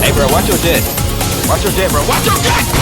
Hey bro, watch your jet. Watch your jet, bro. Watch your jet!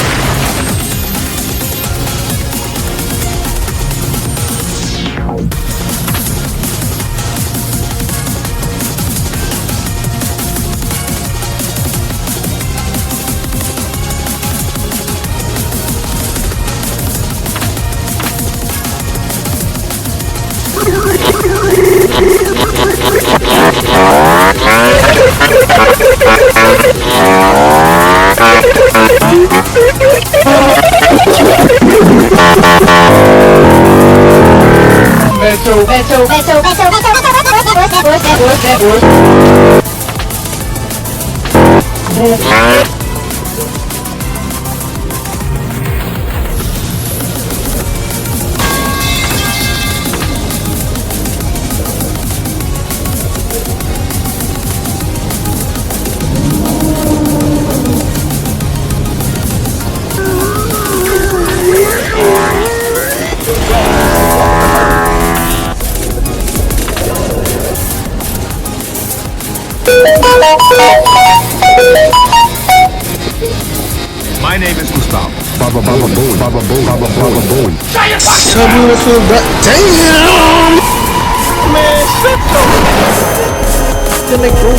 My name is Gustavo. Baba Baba Bowie. Baba Bowie. Baba Baba Bowie. So beautiful, but damn! Man, shut the... Then they go.